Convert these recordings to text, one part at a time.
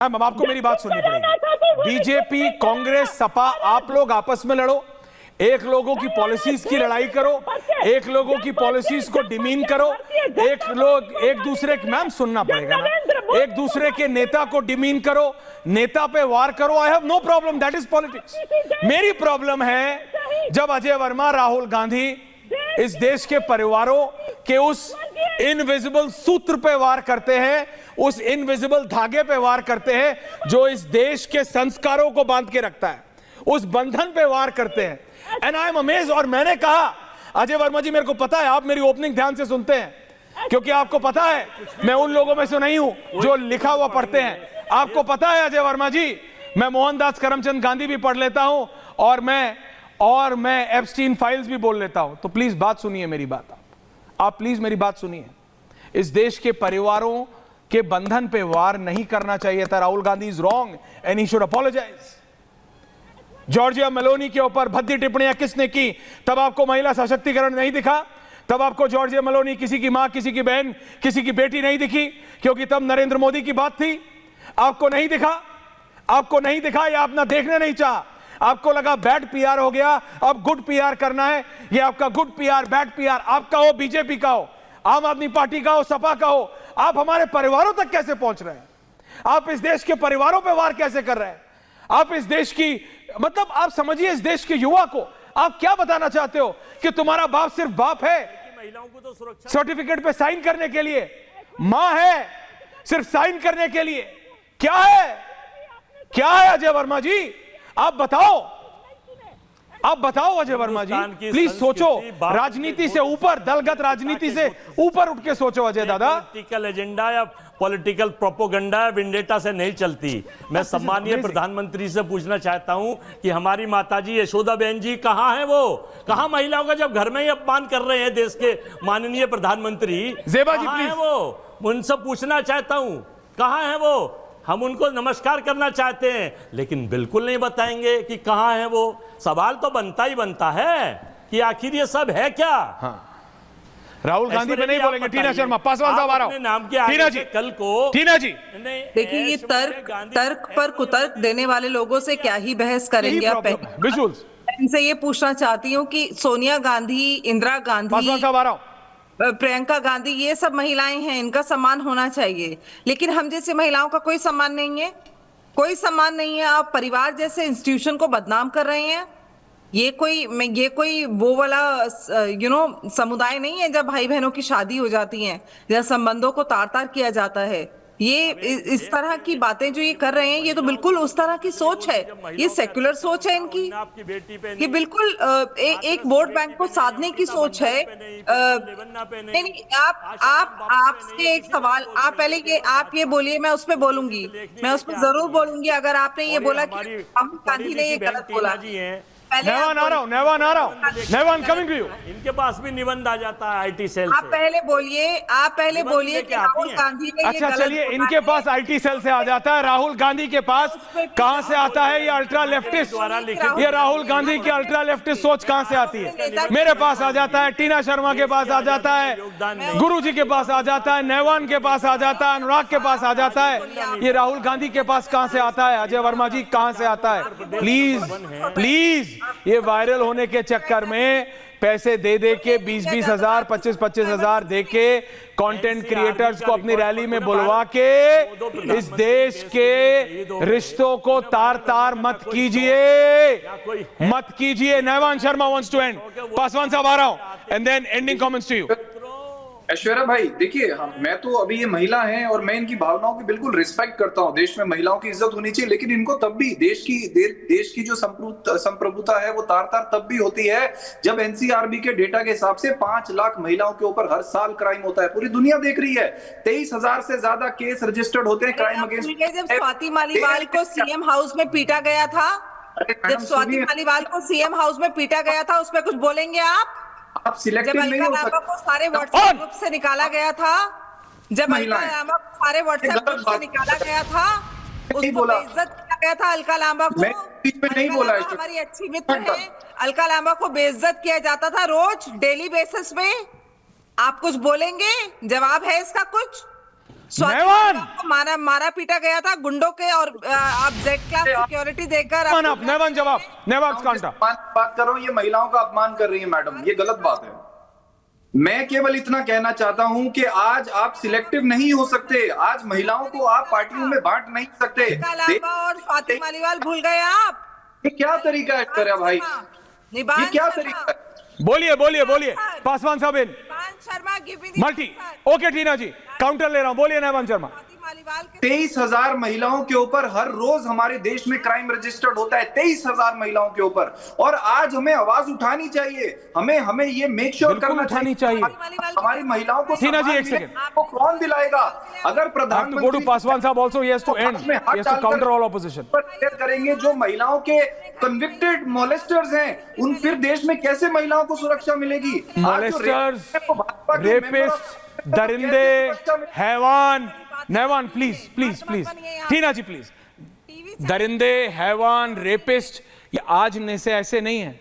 अब आपको मेरी बात सुननी पड़ेगी। बीजेपी, कांग्रेस, सपा, आप लोग आपस में लड़ो, एक लोगों की पॉलिसीज की लड़ाई करो, एक लोगों की पॉलिसीज को डिमीन करो, एक दूसरे मैम सुनना पड़ेगा ना, एक दूसरे के नेता को डिमीन करो, नेता पे वार करो। I have no problem, that is politics. मेरी प्रॉब्लम है जब अजय वर्मा, राहुल गांधी इस देश के परिवारों के उस इनविजिबल सूत्र पे वार करते हैं, उस इनविजिबल धागे पे वार करते हैं जो इस देश के संस्कारों को बांध के रखता है, उस बंधन पे वार करते हैं। And I am amazed. और मैंने कहा, अजय वर्मा जी, मेरे को पता है आप मेरी ओपनिंग ध्यान से सुनते हैं, क्योंकि आपको पता है मैं उन लोगों में से नहीं हूं जो लिखा हुआ पढ़ते हैं। आपको पता है अजय वर्मा जी, मैं मोहनदास करमचंद गांधी भी पढ़ लेता हूं और मैं एप्स्टीन फाइल्स भी बोल लेता हूं। तो प्लीज बात सुनिए, मेरी बात आप प्लीज मेरी बात सुनिए। इस देश के परिवारों के बंधन पे वार नहीं करना चाहिए था। Rahul Gandhi is wrong and he should apologise. Georgia Meloni के ऊपर भद्दी टिप्पणियां किसने की? तब आपको महिला सशक्तिकरण नहीं दिखा, तब आपको जॉर्जिया मेलोनी किसी की मां, किसी की बहन, किसी की बेटी नहीं दिखी, क्योंकि तब नरेंद्र मोदी की बात थी। आपको नहीं दिखा, आपको नहीं दिखा, या आपने देखने नहीं चाहा। आपको लगा बैड पीआर हो गया, अब गुड पीआर करना है। ये आपका गुड पीआर, बैड पीआर आपका हो, बीजेपी का हो, आम आदमी पार्टी का हो, सपा का हो, आप हमारे परिवारों तक कैसे पहुंच रहे हैं? आप इस देश के परिवारों पे वार कैसे कर रहे हैं? आप इस देश की, मतलब आप समझिए, इस देश के युवा को आप क्या बताना चाहते हो कि तुम्हारा बाप सिर्फ बाप है, महिलाओं को तो सुरक्षा सर्टिफिकेट पे साइन करने के लिए, मां है सिर्फ साइन करने के लिए? क्या है, क्या है अजय वर्मा जी? आप बताओ, आप बताओ अजय वर्मा जी, प्लीज सोचो। राजनीति से ऊपर, दलगत राजनीति से ऊपर उठ के सोचो अजय दादा। पॉलिटिकल एजेंडा या पॉलिटिकल प्रोपोगंडा या विंडेटा से नहीं चलती। मैं सम्मानीय प्रधानमंत्री से पूछना चाहता हूं कि हमारी माताजी यशोदा बहन जी कहां है? वो कहां महिलाओं का जब घर में ही अपमान कर रहे हैं देश के माननीय प्रधानमंत्री? जेबा जी कहां प्लीज। है वो? उनसे पूछना चाहता हूं कहां है वो? हम उनको नमस्कार करना चाहते हैं, लेकिन बिल्कुल नहीं बताएंगे कि कहां है वो। सवाल तो बनता ही बनता है कि आखिर ये सब है क्या? हाँ। राहुल गांधी पे नहीं बोलेंगे। टीना शर्मा, पासवान साहब आ रहा हूं। नाम के टीना जी, कल को टीना जी, देखिए, ये तर्क पर कुतर्क देने वाले लोगों से क्या ही बहस करेंगे आप? विजुअल्स इनसे ये पूछना चाहती हूँ कि सोनिया गांधी, इंदिरा गांधी, पासवान साहब आ रहा हूं, प्रियंका गांधी, ये सब महिलाएं हैं, इनका सम्मान होना चाहिए। लेकिन हम जैसे महिलाओं का कोई सम्मान नहीं है, कोई सम्मान नहीं है। आप परिवार जैसे इंस्टीट्यूशन को बदनाम कर रहे हैं। ये कोई वो वाला समुदाय नहीं है जब भाई बहनों की शादी हो जाती है, जहाँ संबंधों को तार तार किया जाता है। ये इस तरह की बातें जो ये कर रहे हैं, ये तो बिल्कुल उस तरह की सोच है, ये सेक्युलर सोच है इनकी। ये बिल्कुल एक वोट बैंक को साधने की सोच है। नहीं, आपसे एक सवाल, आप ये बोलिए, मैं उस पर बोलूंगी, मैं उस पर जरूर बोलूंगी अगर आपने ये बोला कि राहुल गांधी ने ये गलत बोला। नैवान आ रहा हूं, नैवान कमिंग टू यू। इनके पास भी निबंध आ जाता है आईटी सेल आप पहले बोलिए कि राहुल गांधी ने अच्छा चलिए, इनके पास आईटी सेल से आ जाता है, राहुल गांधी के पास कहां से आता है ये अल्ट्रा लेफ्टिस्ट? ये राहुल गांधी की अल्ट्रा लेफ्टिस्ट सोच कहां से आती है? मेरे पास आ जाता है, टीना शर्मा के पास आ जाता है, गुरुजी के पास आ जाता है, नैवान के पास आ जाता है, अनुराग के पास आ जाता है। ये राहुल गांधी के पास कहां से आता है? अजय वर्मा जी, कहां से आता है? प्लीज प्लीज, ये वायरल होने के चक्कर में पैसे दे दे के 20-20 हजार, 25-25 हजार दे के कंटेंट क्रिएटर्स को अपनी रैली में बुलवा के इस देश के रिश्तों को तार तार मत कीजिए, मत कीजिए। Naivan Sharma wants to end. Paswan साहब आ रहा हूं and then ending comments to you. Aishwarya भाई, देखिए, मैं तो अभी ये महिला हैं और मैं इनकी भावनाओं की बिल्कुल रिस्पेक्ट करता हूं। देश में महिलाओं की इज्जत होनी चाहिए, लेकिन इनको तब भी देश की जो संप्रभुता है वो तार तार तब भी होती है जब एनसीआरबी के डेटा के हिसाब से 5 लाख महिलाओं के ऊपर हर साल क्राइम होता है। पूरी दुनिया देख रही है, 23,000 से ज्यादा केस रजिस्टर्ड होते हैं क्राइम अगेंस्ट। जब स्वाति मालीवाल को सीएम हाउस में पीटा गया था, जब स्वाति मालीवाल को सीएम हाउस में पीटा गया था, उस पर कुछ बोलेंगे आप? सिलेक्टिव नहीं हो सकते। को सारे व्हाट्सएप ग्रुप से निकाला गया था, जब अलका लांबा को सारे व्हाट्सएप ग्रुप से निकाला गया था, उसको बेइज्जत किया गया था। अलका लांबा को, नहीं बोला, हमारी अच्छी मित्र है, अलका लांबा को बेइज्जत किया जाता था रोज, डेली बेसिस में। आप कुछ बोलेंगे? जवाब है इसका कुछ? नैवान! को मारा पीटा गया था गुंडों के, और आप जेड क्लास सिक्योरिटी देकर नैवान जवाब, नैवान कांटा। बात कर रहा हूं, ये महिलाओं का अपमान कर रही है मैडम, ये गलत बात है। मैं केवल इतना कहना चाहता हूं कि आज आप सिलेक्टिव नहीं हो सकते, आज महिलाओं को आप पार्टियों में बांट नहीं सकते। और स्वाति मालीवाल भूल गए आप? ये क्या तरीका है ऐश्वर्या भाई, ये क्या तरीका है? बोलिए बोलिए बोलिए पासवान साहब इन शर्मा मल्टी। ओके टीना जी, काउंटर ले रहा हूं, बोलिए नैवान शर्मा। 23,000 महिलाओं के ऊपर हर रोज हमारे देश में क्राइम रजिस्टर्ड होता है, 23,000 महिलाओं के ऊपर, और आज हमें आवाज उठानी चाहिए, हमें ये मेक श्योर करना चाहिए हमारी महिलाओं को टीना जी, एक सम्मान सेकंड, मिले। वो कौन दिलाएगा? अगर प्रधानमंत्री पासवान साहब also he has to and, he has to counter all opposition करेंगे जो महिलाओं के कन्विक्टेड मोलेस्टर्स हैं, उन फिर देश में कैसे महिलाओं को सुरक्षा मिलेगी? मोलेस्टर्स, रेपिस्ट, दरिंदे, हैवान, Naivan please please please, Tina ji please. दरिंदे, हैवान, रेपिस्ट, ये आज से ऐसे नहीं है,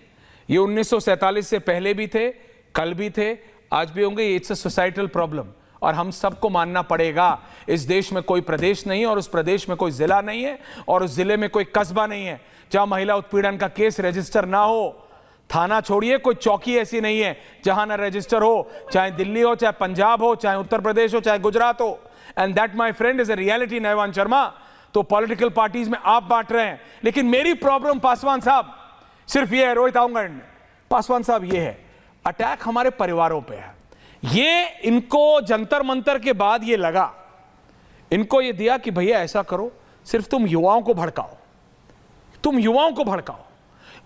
ये 1947 से पहले भी थे, कल भी थे, आज भी होंगे। इट्स अ सोसाइटल प्रॉब्लम और हम सबको मानना पड़ेगा। इस देश में कोई प्रदेश नहीं है और उस प्रदेश में कोई जिला नहीं है और उस जिले में कोई कस्बा नहीं है जहां महिला उत्पीड़न का केस रजिस्टर ना हो। थाना छोड़िए, कोई चौकी ऐसी नहीं है जहां ना रजिस्टर हो, चाहे दिल्ली हो, चाहे पंजाब हो, चाहे उत्तर प्रदेश हो, चाहे गुजरात हो। And that my friend is a reality Naivan Sharma. तो पॉलिटिकल पार्टीज में आप बांट रहे हैं, लेकिन मेरी प्रॉब्लम पासवान साहब सिर्फ ये है, रोहित आऊंगा एंड में, पासवान साहब ये है, अटैक हमारे परिवारों पे है। ये इनको जंतर मंतर के बाद ये लगा, इनको ये दिया कि भैया ऐसा करो, सिर्फ तुम युवाओं को भड़काओ, तुम युवाओं को भड़काओ।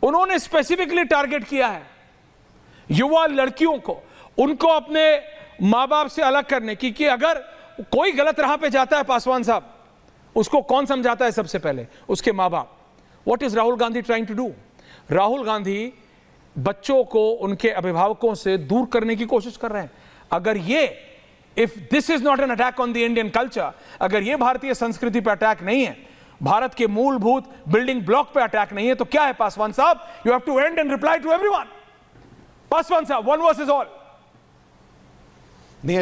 उन्होंने स्पेसिफिकली टारगेट किया है युवा लड़कियों को, उनको अपने मां बाप से अलग करने की, कि अगर कोई गलत राह पे जाता है पासवान साहब, उसको कौन समझाता है सबसे पहले? उसके मां बाप। What is Rahul Gandhi trying to do? Rahul Gandhi बच्चों को उनके अभिभावकों से दूर करने की कोशिश कर रहे हैं। अगर ये, if this is not an attack on the Indian culture, अगर ये भारतीय संस्कृति पर अटैक नहीं है, भारत के मूलभूत बिल्डिंग ब्लॉक पे अटैक नहीं है, तो क्या है पासवान साहब? You have to and and reply to everyone. Paswan साहब, वन वर्सेस ऑल। नहीं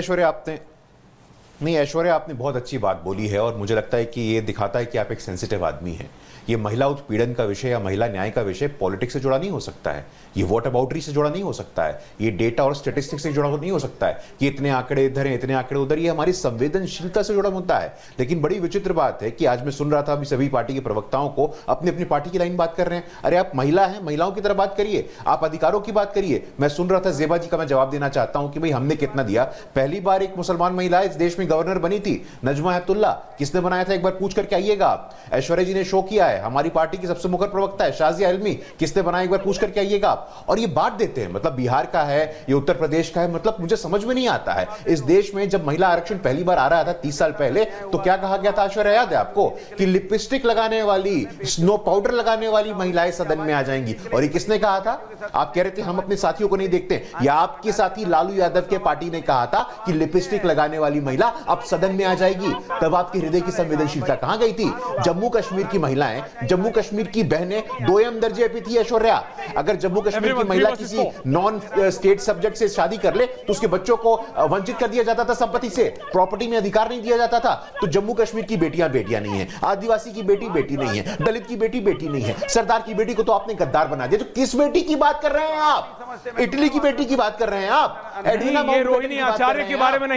ऐश्वर्या, आपने बहुत अच्छी बात बोली है और मुझे लगता है कि ये दिखाता है कि आप एक सेंसिटिव आदमी हैं। ये महिला उत्पीड़न का विषय या महिला न्याय का विषय पॉलिटिक्स से जुड़ा नहीं हो सकता है, ये वोट अबाउटरी से जुड़ा नहीं हो सकता है, ये डेटा और स्टैटिस्टिक्स से जुड़ा नहीं हो सकता है कि इतने आंकड़े इधर हैं, इतने आंकड़े उधर। ये हमारी संवेदनशीलता से जुड़ा मुद्दा है। लेकिन बड़ी विचित्र बात है कि आज मैं सुन रहा था अभी सभी पार्टी के प्रवक्ताओं को अपनी अपनी पार्टी की लाइन बात कर रहे हैं। अरे आप महिला हैं, महिलाओं की तरह बात करिए, आप अधिकारों की बात करिए। मैं सुन रहा था जेबा जी का, मैं जवाब देना चाहता हूं कि भाई हमने कितना दिया। पहली बार एक मुसलमान महिला इस देश में गवर्नर बनी थी, नजमा हेपतुल्ला। किसने बनाया था? एक बार पूछ करके आइएगा आप। ऐश्वर्या जी ने शो किया है, हमारी पार्टी की सबसे मुखर प्रवक्ता है शाजिया इल्मी, किसने बनाया? एक बार पूछ करके आइएगा आप। और ये बांट देते हैं, मतलब बिहार का है, ये उत्तर प्रदेश का है, मतलब मुझे समझ में नहीं आता है। इस देश में जब महिला आरक्षण पहली बार आ रहा था 30 साल पहले, तो क्या कहा गया था ऐश्वर्या, याद है आपको? कि लिपस्टिक लगाने वाली, स्नो पाउडर लगाने वाली महिलाएं सदन में आ जाएंगी। और ये किसने कहा था? आप कह रहे थे हम अपने साथियों को नहीं देखते, या आपके साथी लालू यादव के पार्टी ने कहा था कि लिपस्टिक लगाने वाली महिला अब सदन में आ जाएगी। तब आपके हृदय की संवेदनशीलता कहां गई थी? जम्मू कश्मीर की महिलाएं, जम्मू कश्मीर की बहनें 2M दर्जे पे थी ऐश्वर्या। अगर जम्मू कश्मीर की महिला किसी नॉन स्टेट सब्जेक्ट से शादी कर ले तो उसके बच्चों को वंचित कर दिया जाता था संपत्ति से, प्रॉपर्टी में अधिकार नहीं दिया जाता था। तो जम्मू कश्मीर की बेटियां बेटियां नहीं है, आदिवासी की बेटी बेटी नहीं है, दलित की बेटी बेटी नहीं है, सरदार की बेटी को तो आपने गद्दार बना दिया। तो किस बेटी की बात कर रहे हैं आप? इटली की बेटी की बात कर रहे हैं आप? ये रोहिणी आचार्य के बारे में नहीं